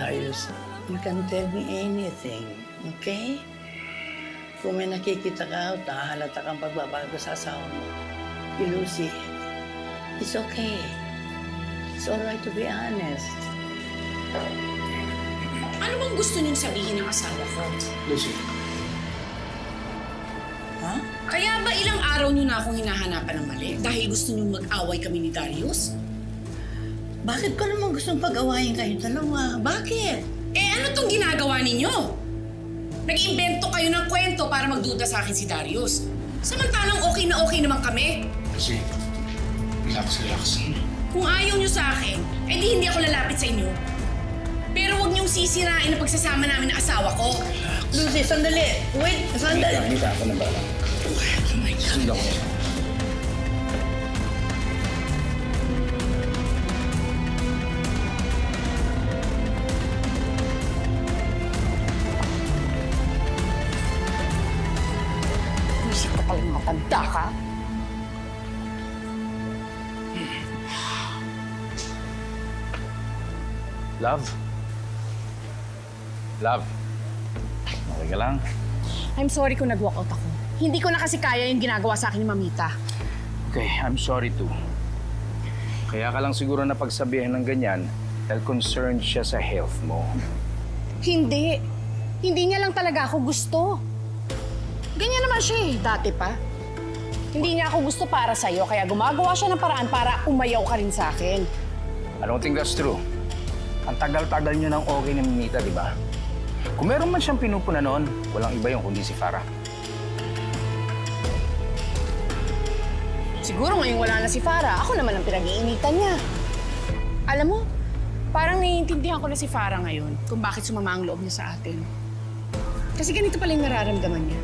Darius, you can tell me anything, okay? Kung may nakikita ka o hahalata kang pagbabago sa asawa mo, kay Lucy, it's okay. It's alright to be honest. Ano bang gusto niyong sabihin ng asawa ko? Lucy. Ha? Kaya ba ilang araw niyo na akong hinahanapan ng mali? Dahil gusto niyong mag-away kami ni Darius? Bakit ko naman gustong pag-awayin kayo dalawa? Bakit? Eh ano tong ginagawa ninyo? Nag-iimbento kayo ng kwento para magduda sa akin si Darius. Samantalang okay na okay naman kami. Lucy. Relax. Kung ayaw niyo sa akin, eh di hindi ako lalapit sa inyo. Pero huwag niyong sisirain ang pagsasama namin ng asawa ko. Lucy, sandali! Wait, sandali! Mita, ako na ba lang? Oh my God. Sundan ko. Isip ka palang matanda ka. Love? Love? Okay ka lang? I'm sorry kung nag-walk out ako. Hindi ko na kasi kaya yung ginagawa sa akin ni Mamita. Okay, I'm sorry too. Kaya ka lang siguro napagsabihan ng ganyan dahil concerned siya sa health mo. Hindi. Hindi niya lang talaga ako gusto. Ganyan naman siya eh, dati pa. Hindi niya ako gusto para sa'yo, kaya gumagawa siya ng paraan para umayaw ka rin sa akin. I don't think that's true. Ang tagal-tagal niyo ng okay ni Mita, di ba? Kung meron man siyang pinupuna noon, walang iba yung kundi si Farah. Siguro ngayong wala na si Farah, ako naman ang pinag-iinitan niya. Alam mo, parang naiintindihan ko na si Farah ngayon kung bakit sumama ang loob niya sa atin. Kasi ganito pala yung nararamdaman niya.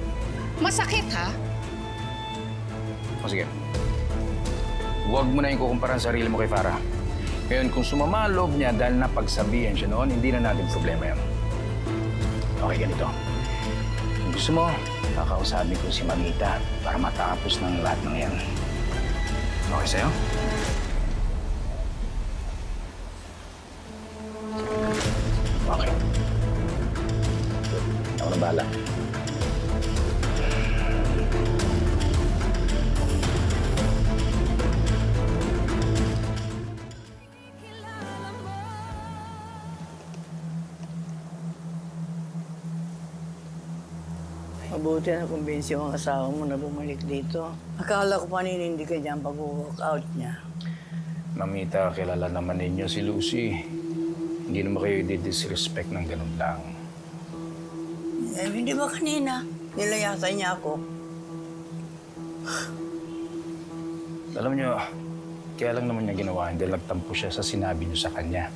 Masakit, ha? O sige, huwag mo na yung kukumpara ang sarili mo kay Farah. Ngayon, kung sumama ang loob niya dahil napagsabihan siya noon, hindi na natin problema yan. Okay, ganito. Kung gusto mo, kakausapin ko si Mamita para matapos ng lahat ng yan. Okay sa'yo? Okay. Ako na bahala. Mabuti na kumbinsi yung asawa mo na bumalik dito. Akala ko hindi ka niya ang pag-walk out niya. Mamita, kilala naman ninyo si Lucy. Hindi naman kayo di-disrespect ng ganun lang. Eh, hindi ba kanina? Nilayasan niya ako. Alam niyo, kaya lang naman niya ginawa, hindi nagtampo siya sa sinabi niyo sa kanya.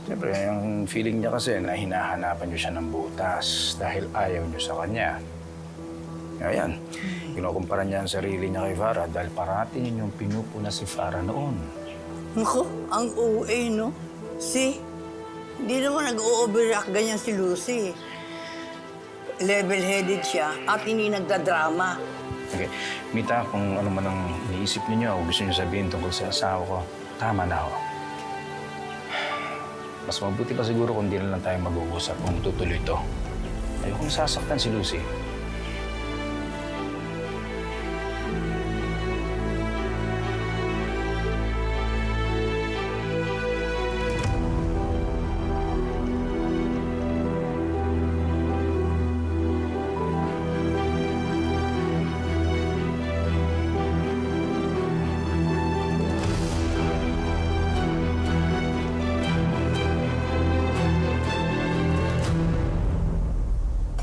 Siyempre, ang feeling niya kasi na hinahanapan niyo siya ng butas dahil ayaw niyo sa kanya. Kaya yan, kinukumpara niya ang sarili niya kay Farah dahil parati ninyong pinupuna si Farah noon. Naku, ang OA, no? See? Hindi naman nag-o-overact ganyan si Lucy. Level-headed siya at hindi nagdadrama. Okay, Mita, kung ano man ang iniisip ninyo o gusto niyo sabihin tungkol sa asawa ko, tama na ako. Mas mabuti pa siguro kung di na lang tayo mag-uusap kung tutuloy ito. Ayokong sasaktan si Lucy.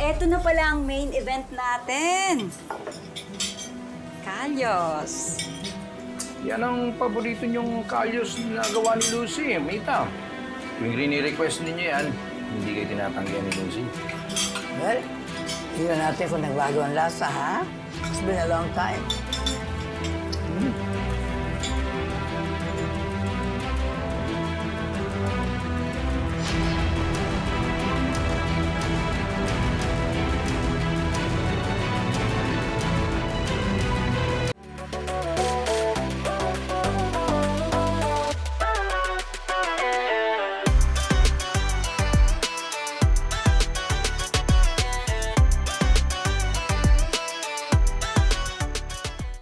Ito na pala ang main event natin. Kalyos. Yan ang paborito niyong kalyos na gawa ni Lucy, Mita. Tuwing rini-request ninyo yan, hindi kayo tinatanggihan ni Lucy. Well, tingnan natin kung nagbago ang lasa, ha? It's been a long time.